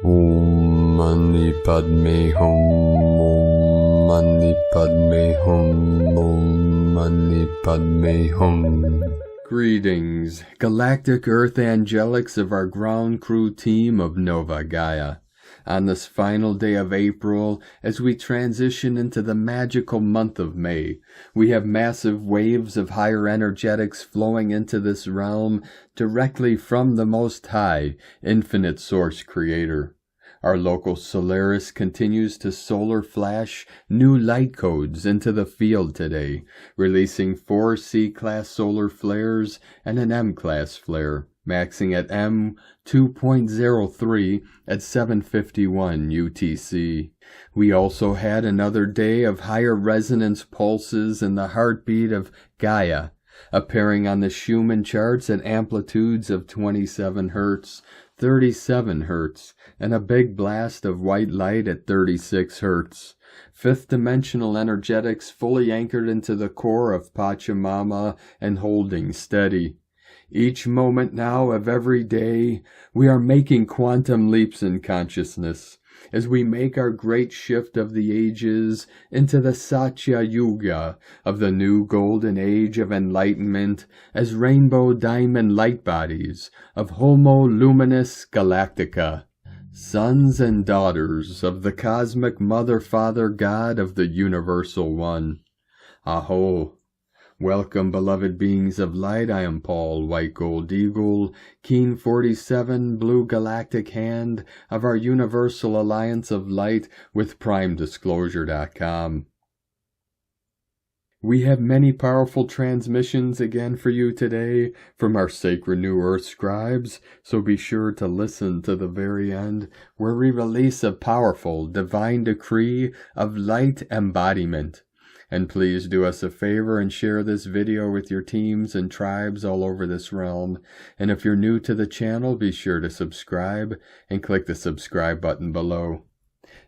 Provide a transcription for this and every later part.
Om Mani Padme Hum. Om Mani Padme Hum. Om Mani Padme Hum. Greetings, galactic earth angelics of our ground crew team of Nova Gaia. On this final day of April, as we transition into the magical month of May, we have massive waves of higher energetics flowing into this realm directly from the Most High, Infinite Source Creator. Our local Solaris continues to solar flash new light codes into the field today, releasing 4 C-class solar flares and an M-class flare, maxing at M 2.03 at 7:51 UTC. We also had another day of higher resonance pulses in the heartbeat of Gaia, appearing on the Schumann charts at amplitudes of 27 Hz, 37 Hz, and a big blast of white light at 36 Hz. Fifth dimensional energetics fully anchored into the core of Pachamama and holding steady. Each moment now of every day, we are making quantum leaps in consciousness as we make our great shift of the ages into the Satya Yuga of the new golden age of enlightenment as rainbow diamond light bodies of Homo Luminous Galactica, sons and daughters of the cosmic Mother Father God of the Universal One. A'ho. Welcome, beloved beings of light. I am Paul, White Gold Eagle, Keen 47, Blue Galactic Hand of our Universal Alliance of Light with PrimeDisclosure.com. We have many powerful transmissions again for you today from our Sacred New Earth scribes, so be sure to listen to the very end where we release a powerful divine decree of light embodiment. And please do us a favor and share this video with your teams and tribes all over this realm. And if you're new to the channel, be sure to subscribe and click the subscribe button below.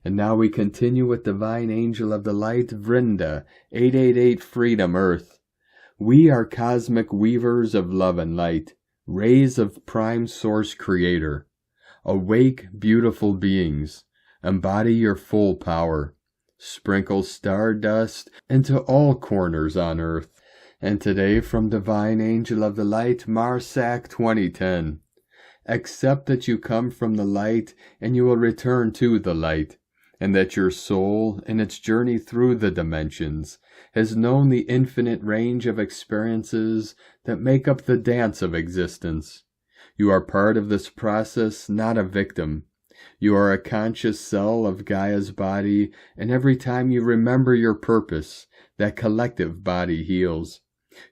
And now we continue with Divine Angel of the Light, Vrinda, 888 Freedom Earth. We are cosmic weavers of love and light, rays of Prime Source Creator. Awake, beautiful beings. Embody your full power. Sprinkle stardust into all corners on earth. And today from Divine Angel of the Light, Marsac 2010. Accept that you come from the light and you will return to the light, and that your soul, in its journey through the dimensions, has known the infinite range of experiences that make up the dance of existence. You are part of this process, not a victim. You are a conscious cell of Gaia's body, and every time you remember your purpose, that collective body heals.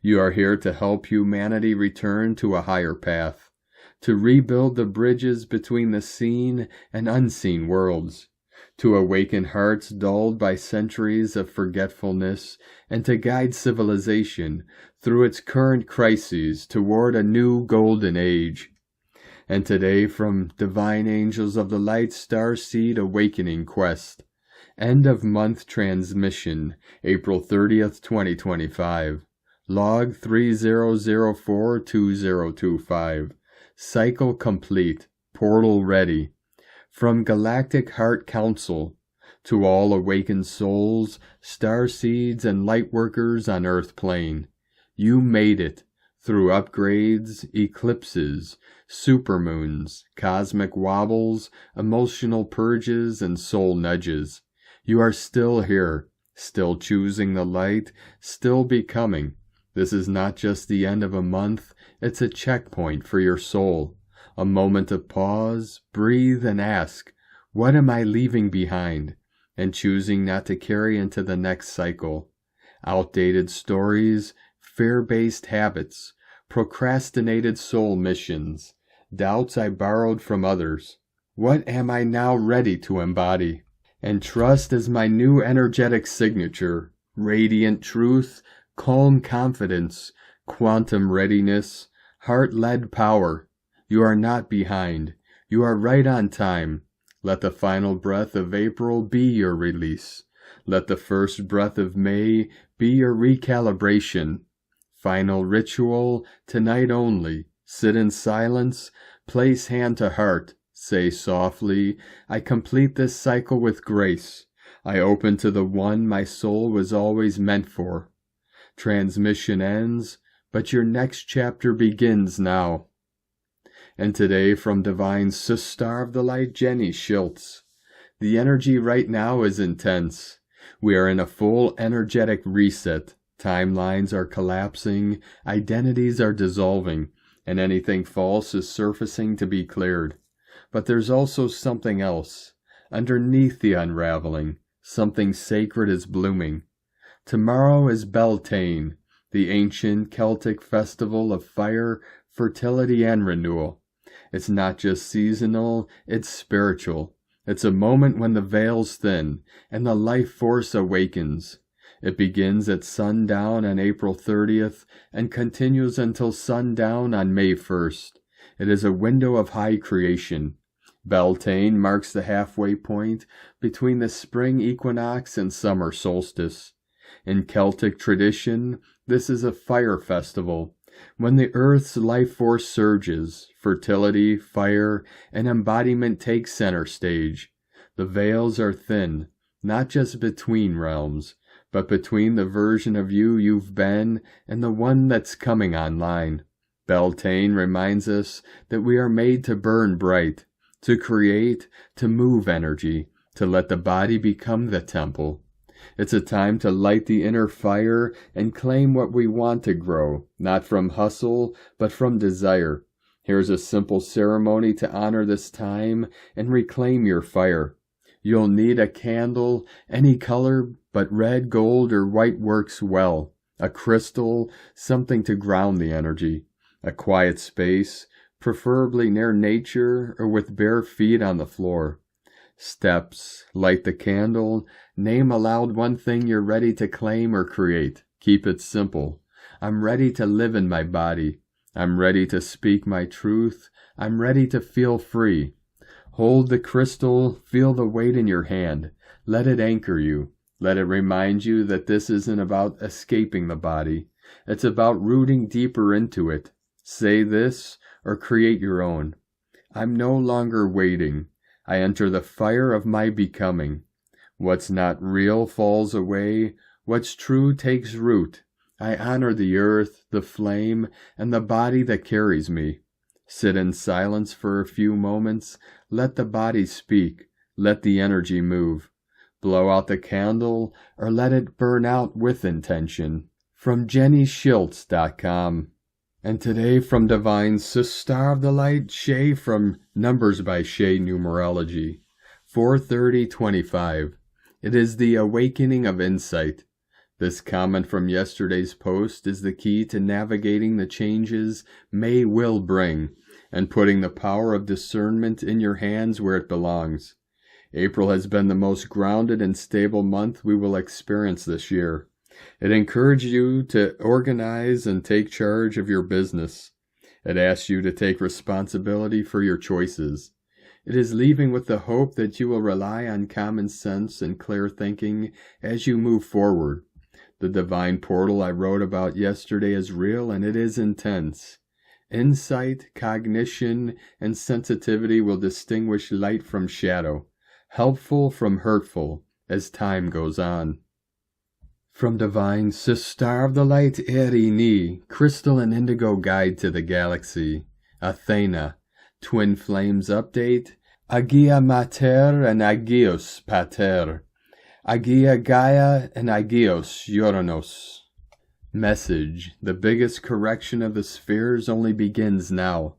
You are here to help humanity return to a higher path, to rebuild the bridges between the seen and unseen worlds, to awaken hearts dulled by centuries of forgetfulness, and to guide civilization through its current crises toward a new golden age. And today from Divine Angels of the Light Starseed Awakening Quest, end of month transmission, April 30th, 2025, log 30042025, cycle complete, portal ready, from Galactic Heart Council, to all awakened souls, starseeds, and lightworkers on Earth Plane. You made it. Through upgrades, eclipses, supermoons, cosmic wobbles, emotional purges, and soul nudges. You are still here, still choosing the light, still becoming. This is not just the end of a month, it's a checkpoint for your soul. A moment of pause, breathe, and ask, what am I leaving behind? And choosing not to carry into the next cycle. Outdated stories, fear-based habits, procrastinated soul missions, doubts I borrowed from others. What am I now ready to embody? And trust as my new energetic signature, radiant truth, calm confidence, quantum readiness, heart-led power. You are not behind. You are right on time. Let the final breath of April be your release. Let the first breath of May be your recalibration. Final ritual, tonight only. Sit in silence, place hand to heart, Say softly, I complete this cycle with grace. I open to the one my soul was always meant for. Transmission ends, but your next chapter begins now. And today from Divine Sister of the Light, Jenny Schultz. The energy right now is intense. We are in a full energetic reset. Timelines are collapsing, identities are dissolving, and anything false is surfacing to be cleared. But there's also something else. Underneath the unraveling, something sacred is blooming. Tomorrow is Beltaine, the ancient Celtic festival of fire, fertility, and renewal. It's not just seasonal, it's spiritual. It's a moment when the veils thin and the life force awakens. It begins at sundown on April 30th and continues until sundown on May 1st. It is a window of high creation. Beltaine marks the halfway point between the spring equinox and summer solstice. In Celtic tradition, this is a fire festival. When the earth's life force surges, fertility, fire, and embodiment take center stage. The veils are thin, not just between realms, but between the version of you you've been and the one that's coming online. Beltaine reminds us that we are made to burn bright, to create, to move energy, to let the body become the temple. It's a time to light the inner fire and claim what we want to grow, not from hustle, but from desire. Here's a simple ceremony to honor this time and reclaim your fire. You'll need a candle, any color, but red, gold, or white works well. A crystal, something to ground the energy. A quiet space, preferably near nature or with bare feet on the floor. Steps, light the candle, name aloud one thing you're ready to claim or create. Keep it simple. I'm ready to live in my body. I'm ready to speak my truth. I'm ready to feel free. Hold the crystal, feel the weight in your hand. Let it anchor you. Let it remind you that this isn't about escaping the body. It's about rooting deeper into it. Say this or create your own. I'm no longer waiting. I enter the fire of my becoming. What's not real falls away. What's true takes root. I honor the earth, the flame, and the body that carries me. Sit in silence for a few moments. Let the body speak. Let the energy move. Blow out the candle or let it burn out with intention. From JennySchultz.com. And today from Divine Sister of the Light, Shay from Numbers by Shay Numerology, 4/30/25. It is the awakening of insight. This comment from yesterday's post is the key to navigating the changes May will bring and putting the power of discernment in your hands where it belongs. April has been the most grounded and stable month we will experience this year. It encourages you to organize and take charge of your business. It asks you to take responsibility for your choices. It is leaving with the hope that you will rely on common sense and clear thinking as you move forward. The divine portal I wrote about yesterday is real and it is intense. Insight, cognition, and sensitivity will distinguish light from shadow, helpful from hurtful, as time goes on. From Divine Sister of the Light, Aries, Crystal and Indigo Guide to the Galaxy, Athena, Twin Flames Update, Agia Mater and Agios Pater, Agia Gaia and Agios Uranos. Message: the biggest correction of the spheres only begins now.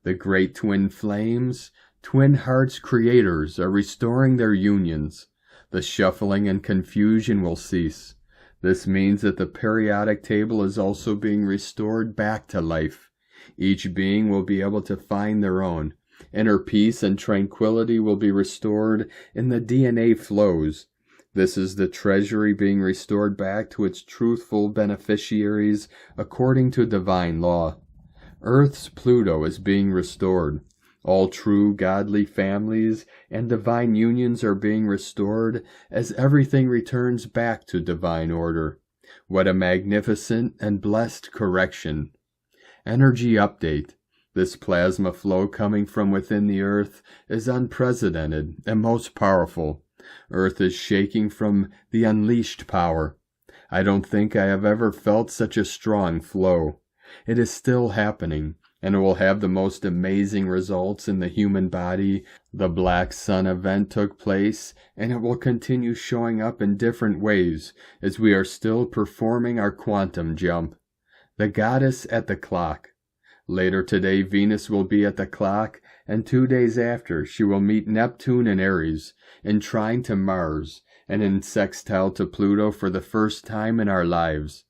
The great twin flames, twin hearts creators, are restoring their unions. The shuffling and confusion will cease. This means that the periodic table is also being restored back to life. Each being will be able to find their own. Inner peace and tranquility will be restored in the DNA flows. This is the treasury being restored back to its truthful beneficiaries according to divine law. Earth's Pluto is being restored. All true godly families and divine unions are being restored as everything returns back to divine order. What a magnificent and blessed correction. Energy update. This plasma flow coming from within the earth is unprecedented and most powerful. Earth is shaking from the unleashed power. I don't think I have ever felt such a strong flow. It is still happening, and it will have the most amazing results in the human body. The Black Sun event took place, and it will continue showing up in different ways as we are still performing our quantum jump. The goddess at the clock. Later today, Venus will be at the clock, and 2 days after, she will meet Neptune in Aries, in trine to Mars, and in sextile to Pluto for the first time in our lives.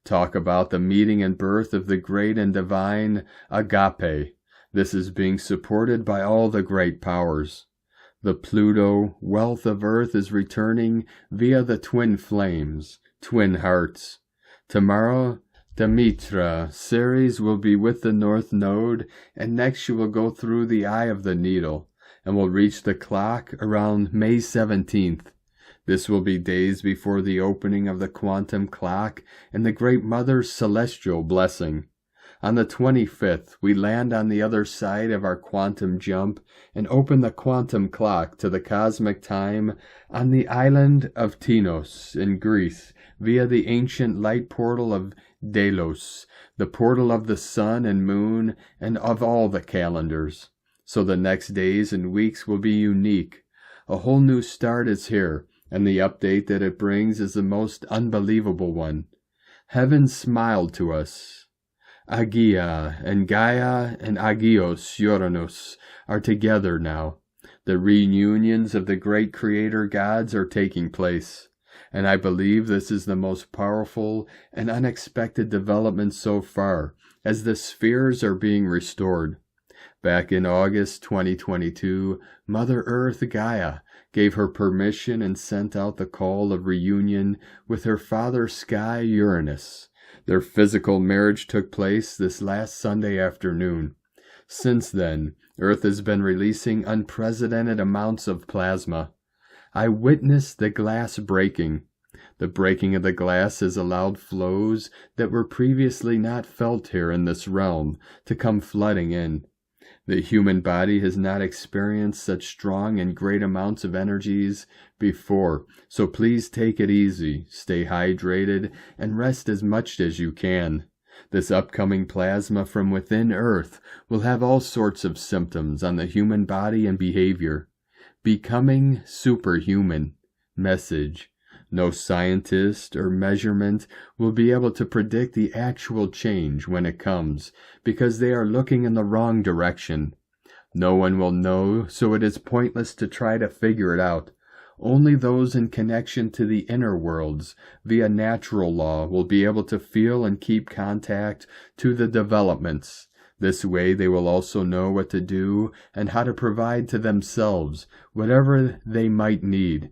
Talk about the meeting and birth of the great and divine agape. This is being supported by all the great powers. The Pluto wealth of Earth is returning via the twin flames, twin hearts. Tomorrow, Demetra, Ceres will be with the North Node, and next she will go through the eye of the needle, and will reach the clock around May 17th. This will be days before the opening of the quantum clock and the Great Mother's celestial blessing. On the 25th, we land on the other side of our quantum jump and open the quantum clock to the cosmic time on the island of Tinos in Greece via the ancient light portal of Delos, the portal of the sun and moon and of all the calendars. So the next days and weeks will be unique. A whole new start is here, and the update that it brings is the most unbelievable one. Heaven smiled to us. Agia and Gaia and Agios Uranus are together now. The reunions of the great creator gods are taking place, and I believe this is the most powerful and unexpected development so far, as the spheres are being restored. Back in August 2022, Mother Earth Gaia gave her permission and sent out the call of reunion with her father Sky Uranus. Their physical marriage took place this last Sunday afternoon. Since then, Earth has been releasing unprecedented amounts of plasma. I witnessed the glass breaking. The breaking of the glass has allowed flows that were previously not felt here in this realm to come flooding in. The human body has not experienced such strong and great amounts of energies before, so please take it easy, stay hydrated, and rest as much as you can. This upcoming plasma from within Earth will have all sorts of symptoms on the human body and behavior. Becoming superhuman. Message. No scientist or measurement will be able to predict the actual change when it comes, because they are looking in the wrong direction. No one will know, so it is pointless to try to figure it out. Only those in connection to the inner worlds via natural law will be able to feel and keep contact to the developments. This way they will also know what to do and how to provide to themselves whatever they might need.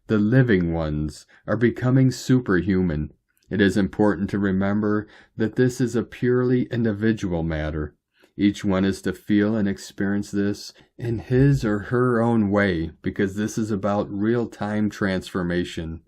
The living ones are becoming superhuman. It is important to remember that this is a purely individual matter. Each one is to feel and experience this in his or her own way, because this is about real-time transformation.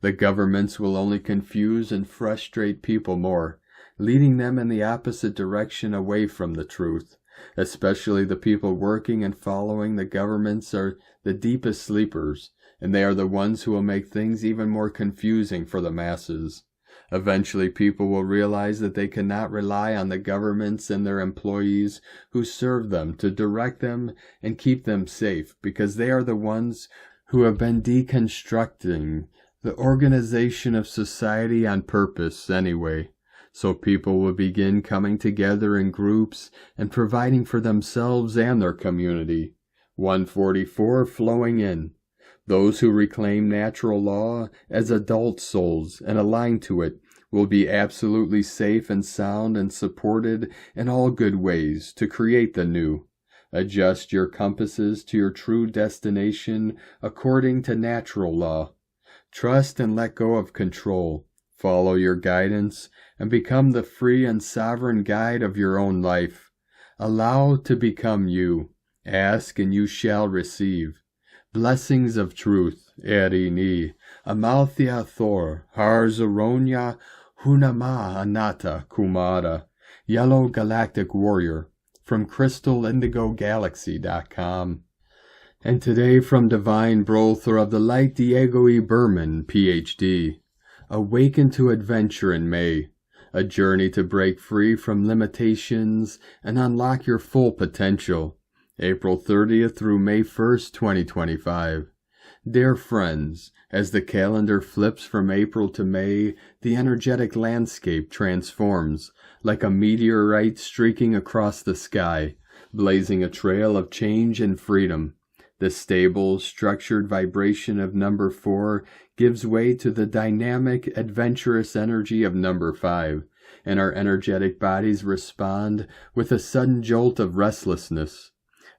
The governments will only confuse and frustrate people more, leading them in the opposite direction away from the truth. Especially the people working and following the governments are the deepest sleepers, and they are the ones who will make things even more confusing for the masses. Eventually, people will realize that they cannot rely on the governments and their employees who serve them to direct them and keep them safe, because they are the ones who have been deconstructing the organization of society on purpose anyway. So people will begin coming together in groups and providing for themselves and their community. 144 flowing in. Those who reclaim natural law as adult souls and align to it will be absolutely safe and sound and supported in all good ways to create the new. Adjust your compasses to your true destination according to natural law. Trust and let go of control. Follow your guidance and become the free and sovereign guide of your own life. Allow to become you. Ask and you shall receive. Blessings of truth, Erini, Amalthea Thor, Harzaronia, Hunama Anata Kumara, Yellow Galactic Warrior, from CrystalIndigoGalaxy.com. And today from Divine Brother of the Light Diego E. Berman, Ph.D. Awaken to Adventure in May, a journey to break free from limitations and unlock your full potential. April 30th through May 1st, 2025. Dear friends, as the calendar flips from April to May, the energetic landscape transforms, like a meteorite streaking across the sky, blazing a trail of change and freedom. The stable, structured vibration of number 4 gives way to the dynamic, adventurous energy of number 5, and our energetic bodies respond with a sudden jolt of restlessness.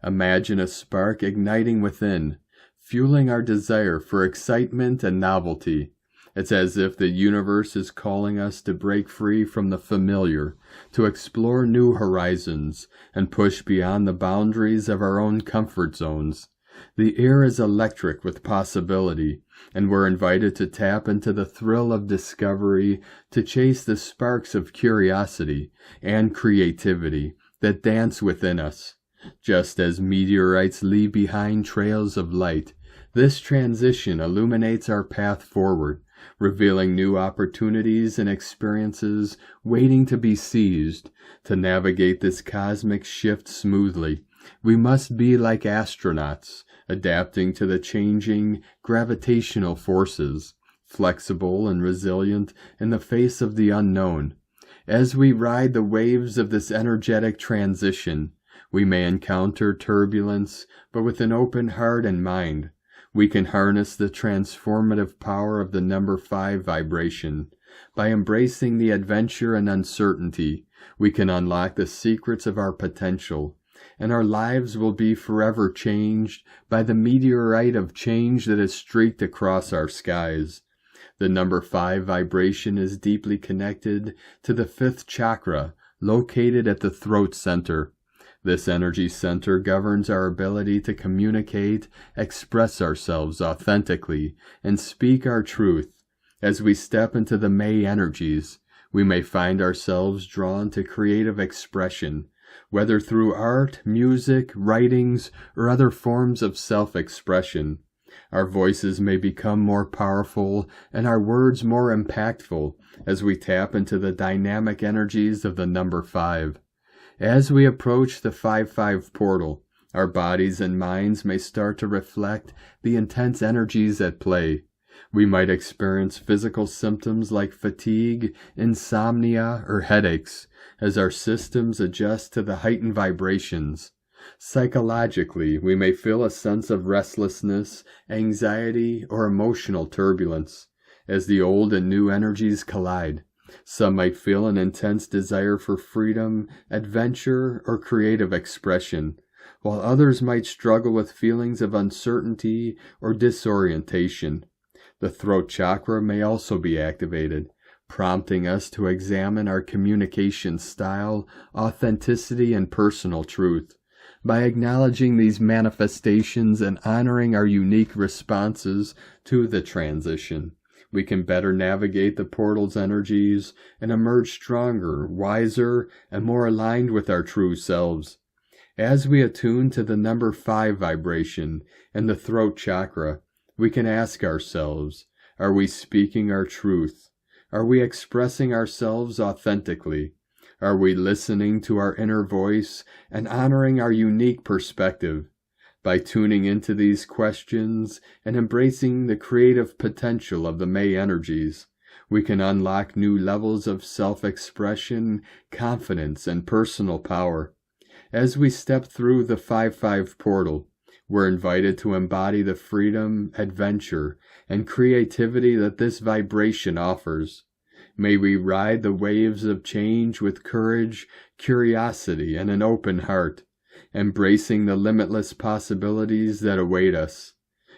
Imagine a spark igniting within, fueling our desire for excitement and novelty. It's as if the universe is calling us to break free from the familiar, to explore new horizons, and push beyond the boundaries of our own comfort zones. The air is electric with possibility, and we're invited to tap into the thrill of discovery, to chase the sparks of curiosity and creativity that dance within us. Just as meteorites leave behind trails of light, this transition illuminates our path forward, revealing new opportunities and experiences waiting to be seized. To navigate this cosmic shift smoothly, we must be like astronauts, adapting to the changing gravitational forces, flexible and resilient in the face of the unknown. As we ride the waves of this energetic transition, we may encounter turbulence, but with an open heart and mind, we can harness the transformative power of the number 5 vibration. By embracing the adventure and uncertainty, we can unlock the secrets of our potential, and our lives will be forever changed by the meteorite of change that has streaked across our skies. The number 5 vibration is deeply connected to the 5th chakra, located at the throat center. This energy center governs our ability to communicate, express ourselves authentically, and speak our truth. As we step into the May energies, we may find ourselves drawn to creative expression, whether through art, music, writings, or other forms of self-expression. Our voices may become more powerful and our words more impactful as we tap into the dynamic energies of the number 5. As we approach the 5-5 portal, our bodies and minds may start to reflect the intense energies at play. We might experience physical symptoms like fatigue, insomnia, or headaches as our systems adjust to the heightened vibrations. Psychologically, we may feel a sense of restlessness, anxiety, or emotional turbulence as the old and new energies collide. Some might feel an intense desire for freedom, adventure, or creative expression, while others might struggle with feelings of uncertainty or disorientation. The throat chakra may also be activated, prompting us to examine our communication style, authenticity, and personal truth. By acknowledging these manifestations and honoring our unique responses to the transition, we can better navigate the portal's energies and emerge stronger, wiser, and more aligned with our true selves. As we attune to the number 5 vibration and the throat chakra, we can ask ourselves, are we speaking our truth? Are we expressing ourselves authentically? Are we listening to our inner voice and honoring our unique perspective? By tuning into these questions and embracing the creative potential of the May energies, we can unlock new levels of self-expression, confidence, and personal power. As we step through the 5-5 portal, we're invited to embody the freedom, adventure, and creativity that this vibration offers. May we ride the waves of change with courage, curiosity, and an open heart, embracing the limitless possibilities that await us.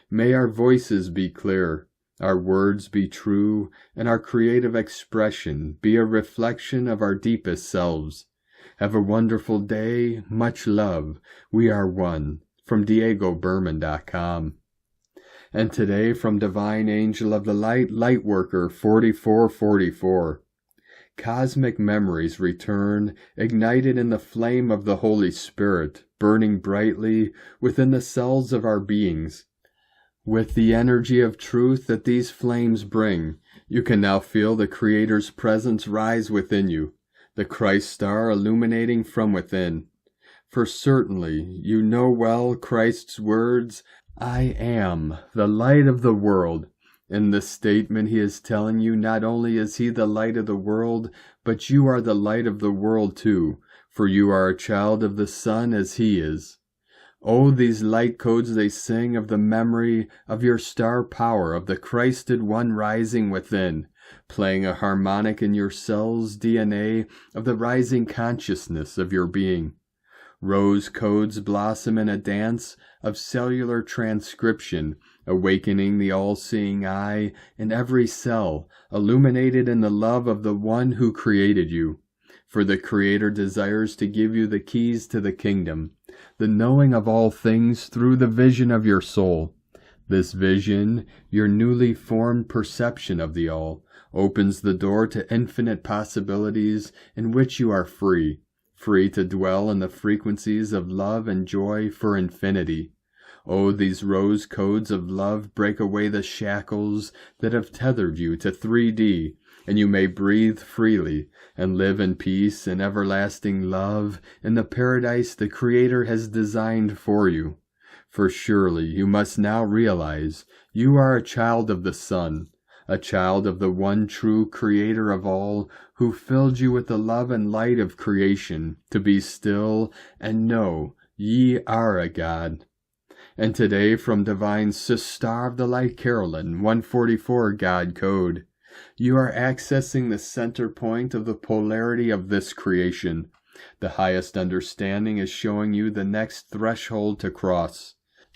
May our voices be clear, our words be true, and our creative expression be a reflection of our deepest selves. Have a wonderful day. Much love. We are one. From DiegoBerman.com. And today from Divine Angel of the Light, Lightworker 4444. cosmic memories return, ignited in the flame of the Holy Spirit, burning brightly within the cells of our beings. With the energy of truth that these flames bring, you can now feel the Creator's presence rise within you, the Christ star illuminating from within. For certainly you know well Christ's words, "I am the light of the world." In this statement he is telling you not only is he the light of the world, but you are the light of the world too, for you are a child of the sun as he is. Oh, these light codes they sing of the memory of your star power, of the Christed one rising within, playing a harmonic in your cells' DNA of the rising consciousness of your being. Rose codes blossom in a dance of cellular transcription, awakening the all-seeing eye in every cell, illuminated in the love of the one who created you. For the Creator desires to give you the keys to the kingdom, the knowing of all things through the vision of your soul. This vision, your newly formed perception of the all, opens the door to infinite possibilities in which you are free to dwell in the frequencies of love and joy for infinity. Oh, these rose codes of love break away the shackles that have tethered you to 3D, and you may breathe freely and live in peace and everlasting love in the paradise the Creator has designed for you. For surely you must now realize you are a child of the sun, a child of the one true Creator of all, who filled you with the love and light of creation, to be still and know ye are a God. And today from Divine Star of the Light Carolyn, 144 God Code, you are accessing the center point of the polarity of this creation. The highest understanding is showing you the next threshold to cross.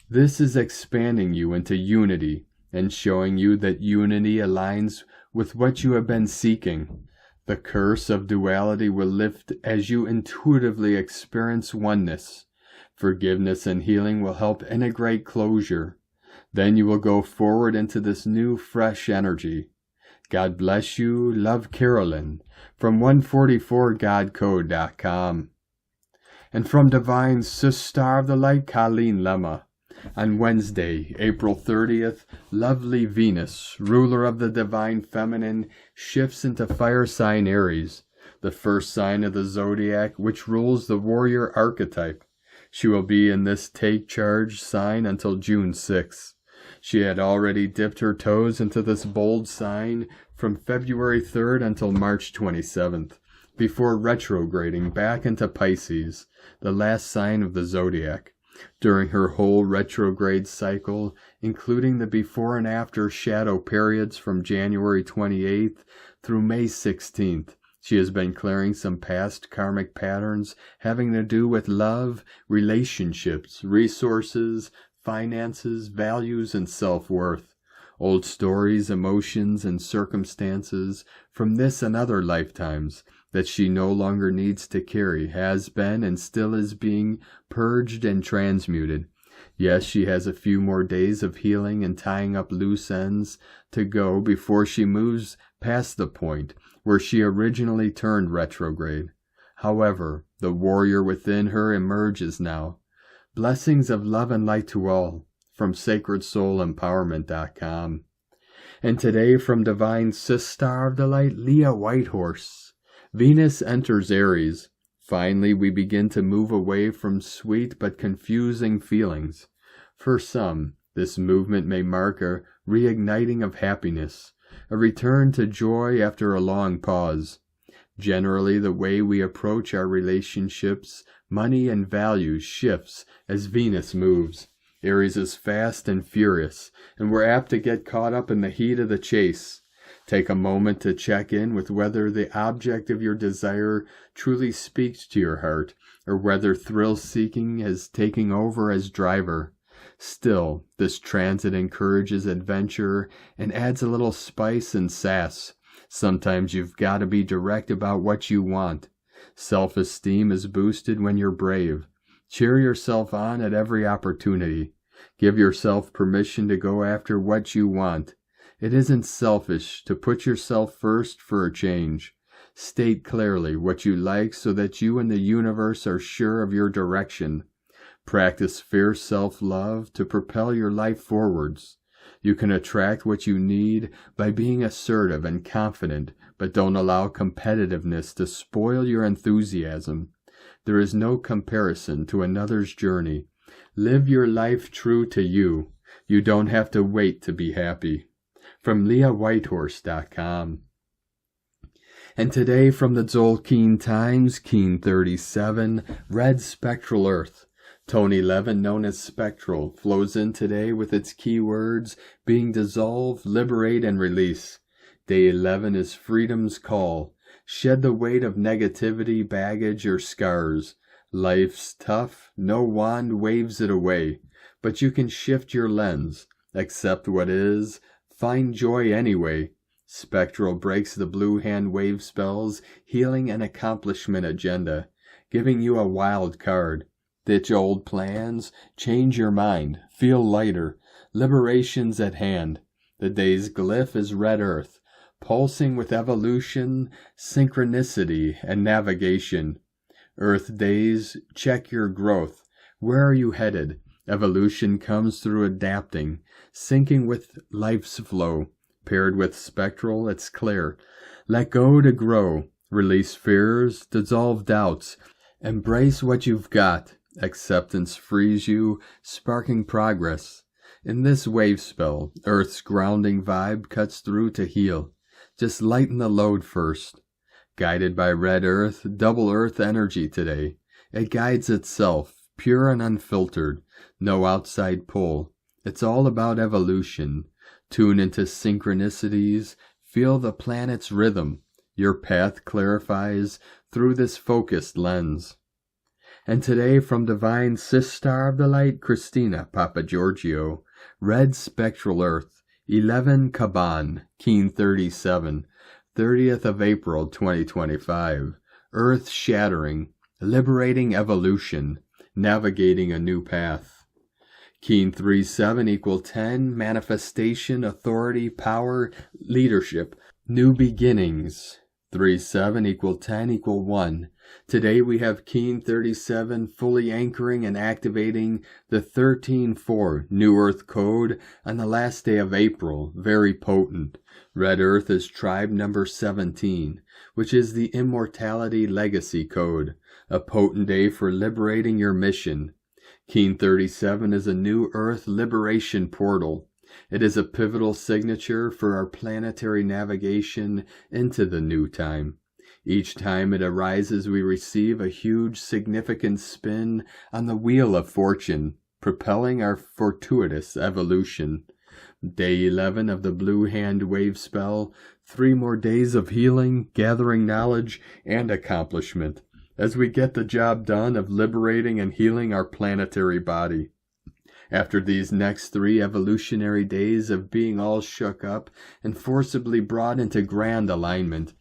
This is expanding you into unity and showing you that unity aligns with what you have been seeking. The curse of duality will lift as you intuitively experience oneness. Forgiveness and healing will help integrate closure. Then you will go forward into this new, fresh energy. God bless you. Love, Carolyn. From 144godcode.com. And from Divine Star of the Light, Colleen Lemma. On Wednesday, April 30th, lovely Venus, ruler of the divine feminine, shifts into fire sign Aries, the first sign of the zodiac, which rules the warrior archetype. She will be in this take charge sign until June 6th. She had already dipped her toes into this bold sign from February 3rd until March 27th, before retrograding back into Pisces, the last sign of the zodiac. During her whole retrograde cycle, including the before and after shadow periods from January 28th through May 16th, she has been clearing some past karmic patterns having to do with love, relationships, resources, finances, values, and self-worth. Old stories, emotions, and circumstances from this and other lifetimes that she no longer needs to carry has been and still is being purged and transmuted. Yes, she has a few more days of healing and tying up loose ends to go before she moves past the point where she originally turned retrograde. However, the warrior within her emerges now. Blessings of love and light to all, from SacredSoulEmpowerment.com. And today from Divine Star of the Light, Leah Whitehorse. Venus enters Aries. Finally, we begin to move away from sweet but confusing feelings. For some, this movement may mark a reigniting of happiness, a return to joy after a long pause. Generally, the way we approach our relationships, money, and values shifts as Venus moves. Aries is fast and furious, and we're apt to get caught up in the heat of the chase. Take a moment to check in with whether the object of your desire truly speaks to your heart, or whether thrill-seeking is taking over as driver. Still, this transit encourages adventure and adds a little spice and sass. Sometimes you've got to be direct about what you want. Self-esteem is boosted when you're brave. Cheer yourself on at every opportunity. Give yourself permission to go after what you want. It isn't selfish to put yourself first for a change. State clearly what you like so that you and the universe are sure of your direction. Practice fierce self-love to propel your life forwards. You can attract what you need by being assertive and confident, but don't allow competitiveness to spoil your enthusiasm. There is no comparison to another's journey. Live your life true to you. You don't have to wait to be happy. From LeahWhitehorse.com. And today from the Tzolk'in Times, Keen 37, Red Spectral Earth. Tone 11, known as Spectral, flows in today with its keywords being dissolve, liberate, and release. Day 11 is freedom's call. Shed the weight of negativity, baggage, or scars. Life's tough, no wand waves it away, but you can shift your lens, accept what is, find joy anyway. Spectral breaks the blue hand wave spells, healing and accomplishment agenda, giving you a wild card. Ditch old plans, change your mind, feel lighter, liberation's at hand. The day's glyph is red earth, pulsing with evolution, synchronicity, and navigation. Earth days, check your growth. Where are you headed? Evolution comes through adapting, syncing with life's flow. Paired with spectral, it's clear. Let go to grow. Release fears, dissolve doubts. Embrace what you've got. Acceptance frees you, sparking progress. In this wave spell, Earth's grounding vibe cuts through to heal. Just lighten the load first. Guided by red earth, double earth energy today. It guides itself, pure and unfiltered. No outside pull. It's all about evolution. Tune into synchronicities. Feel the planet's rhythm. Your path clarifies through this focused lens. And today from Divine Sistar of the Light, Christina Papagiorgio, Red Spectral Earth, 11 Kaban, Keen 37, 30th of April 2025, Earth shattering, liberating evolution, navigating a new path. Keen 37 equal 10, manifestation, authority, power, leadership, new beginnings. 37 equal 10 equal 1. Today we have Keen 37 fully anchoring and activating the 13-4 New Earth Code on the last day of April, very potent. Red Earth is tribe number 17, which is the Immortality Legacy Code, a potent day for liberating your mission. Keen 37 is a New Earth liberation portal. It is a pivotal signature for our planetary navigation into the new time. Each time it arises, we receive a huge, significant spin on the wheel of fortune, propelling our fortuitous evolution. Day 11 of the Blue Hand Wave spell, 3 more days of healing, gathering knowledge, and accomplishment, as we get the job done of liberating and healing our planetary body. After these next 3 evolutionary days of being all shook up and forcibly brought into grand alignment,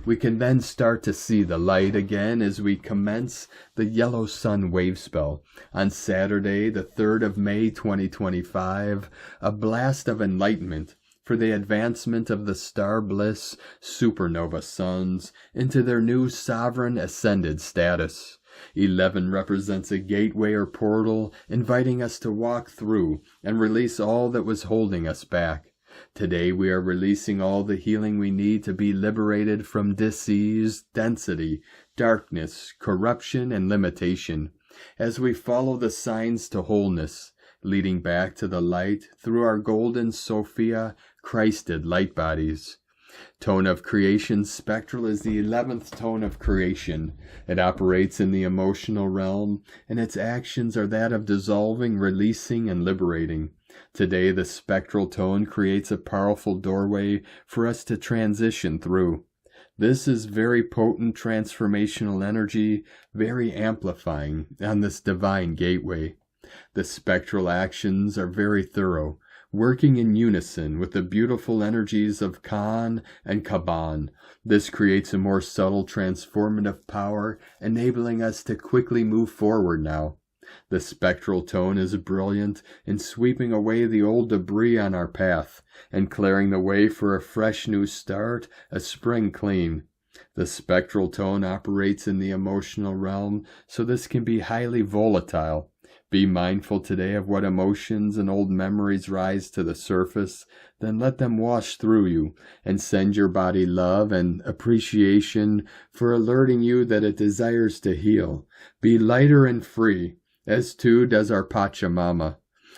we can then start to see the light again as we commence the Yellow Sun Wave Spell on Saturday, the 3rd of May 2025, a blast of enlightenment for the advancement of the star bliss supernova suns into their new sovereign ascended status. 11 represents a gateway or portal inviting us to walk through and release all that was holding us back. Today we are releasing all the healing we need to be liberated from disease, density, darkness, corruption, and limitation, as we follow the signs to wholeness, leading back to the light through our golden Sophia Christed light bodies. Tone of creation spectral is the 11th tone of creation. It operates in the emotional realm, and its actions are that of dissolving, releasing, and liberating. Today, the spectral tone creates a powerful doorway for us to transition through. This is very potent transformational energy, very amplifying on this divine gateway. The spectral actions are very thorough, working in unison with the beautiful energies of Khan and Kaban. This creates a more subtle transformative power, enabling us to quickly move forward now. The spectral tone is brilliant in sweeping away the old debris on our path and clearing the way for a fresh new start, a spring clean. The spectral tone operates in the emotional realm, so this can be highly volatile. Be mindful today of what emotions and old memories rise to the surface, then let them wash through you, and send your body love and appreciation for alerting you that it desires to heal. Be lighter and free, as too does our Pachamama.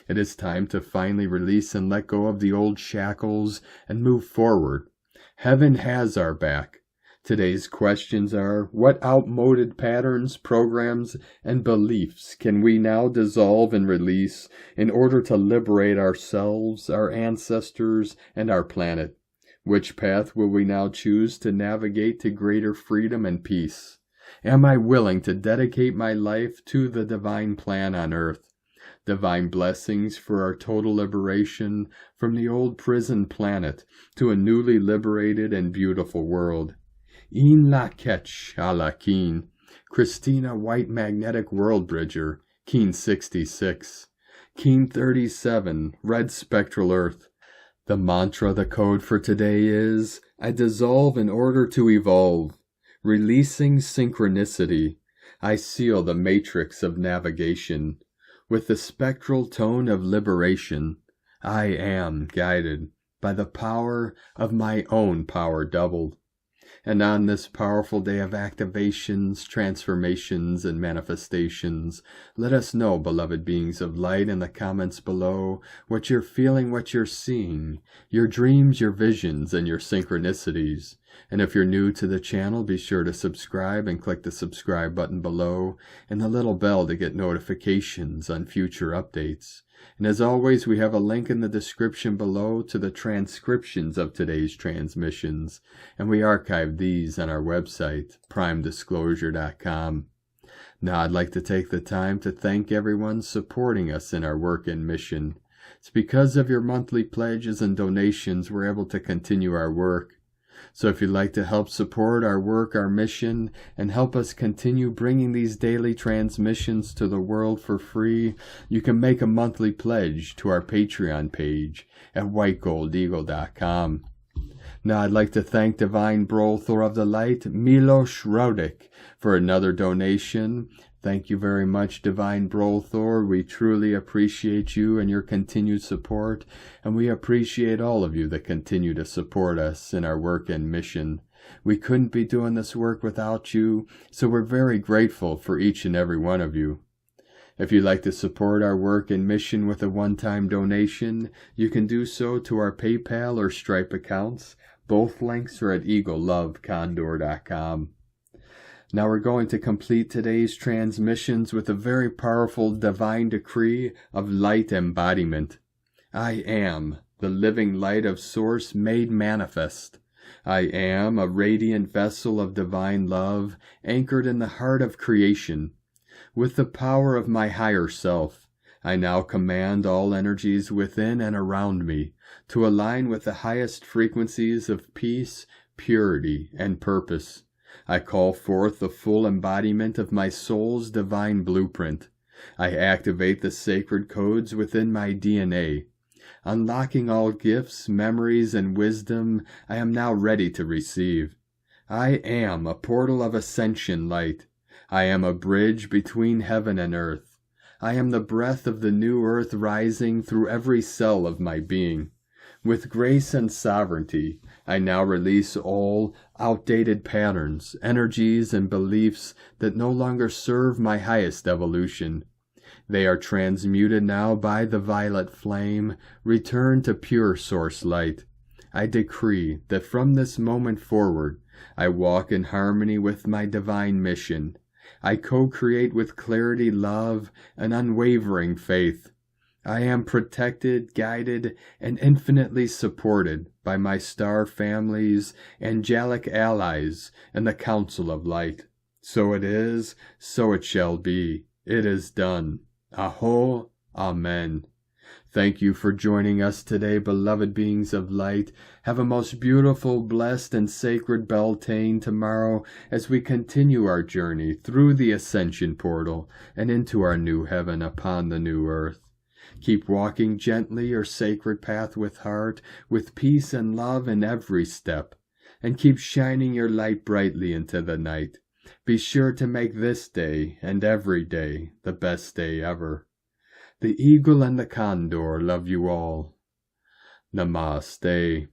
It is time to finally release and let go of the old shackles and move forward. Heaven has our back. Today's questions are, what outmoded patterns, programs, and beliefs can we now dissolve and release in order to liberate ourselves, our ancestors, and our planet? Which path will we now choose to navigate to greater freedom and peace? Am I willing to dedicate my life to the divine plan on earth? Divine blessings for our total liberation from the old prison planet to a newly liberated and beautiful world. In la ketch a la keen, Christina White Magnetic World Bridger, Keen 66, Keen 37, Red Spectral Earth. The mantra, the code for today is, I dissolve in order to evolve. Releasing synchronicity, I seal the matrix of navigation. With the spectral tone of liberation, I am guided by the power of my own power doubled. And on this powerful day of activations, transformations, and manifestations, let us know, beloved beings of light, in the comments below, what you're feeling, what you're seeing, your dreams, your visions, and your synchronicities. And if you're new to the channel, be sure to subscribe and click the subscribe button below and the little bell to get notifications on future updates. And as always, we have a link in the description below to the transcriptions of today's transmissions, and we archive these on our website, primedisclosure.com. Now I'd like to take the time to thank everyone supporting us in our work and mission. It's because of your monthly pledges and donations we're able to continue our work. So if you'd like to help support our work, our mission, and help us continue bringing these daily transmissions to the world for free, you can make a monthly pledge to our Patreon page at whitegoldeagle.com. Now I'd like to thank Divine Brother of the Light, Milosh R, for another donation. Thank you very much, Divine Brother. We truly appreciate you and your continued support, and we appreciate all of you that continue to support us in our work and mission. We couldn't be doing this work without you, so we're very grateful for each and every one of you. If you'd like to support our work and mission with a one-time donation, you can do so to our PayPal or Stripe accounts. Both links are at eaglelovecondor.com. Now we're going to complete today's transmissions with a very powerful divine decree of light embodiment. I am the living light of Source made manifest. I am a radiant vessel of divine love anchored in the heart of creation. With the power of my higher self, I now command all energies within and around me to align with the highest frequencies of peace, purity, and purpose. I call forth the full embodiment of my soul's divine blueprint. I activate the sacred codes within my DNA. Unlocking all gifts, memories, and wisdom I am now ready to receive. I am a portal of ascension light. I am a bridge between heaven and earth. I am the breath of the new earth rising through every cell of my being. With grace and sovereignty, I now release all outdated patterns, energies, and beliefs that no longer serve my highest evolution. They are transmuted now by the violet flame, return to pure source light. I decree that from this moment forward, I walk in harmony with my divine mission. I co-create with clarity, love, and unwavering faith. I am protected, guided, and infinitely supported by my star families, angelic allies, and the Council of Light. So it is, so it shall be. It is done. A'ho, Amen. Thank you for joining us today, beloved beings of light. Have a most beautiful, blessed, and sacred Beltaine tomorrow as we continue our journey through the Ascension Portal and into our new heaven upon the new earth. Keep walking gently your sacred path with heart, with peace and love in every step. and keep shining your light brightly into the night. Be sure to make this day and every day the best day ever. The eagle and the condor love you all. Namaste.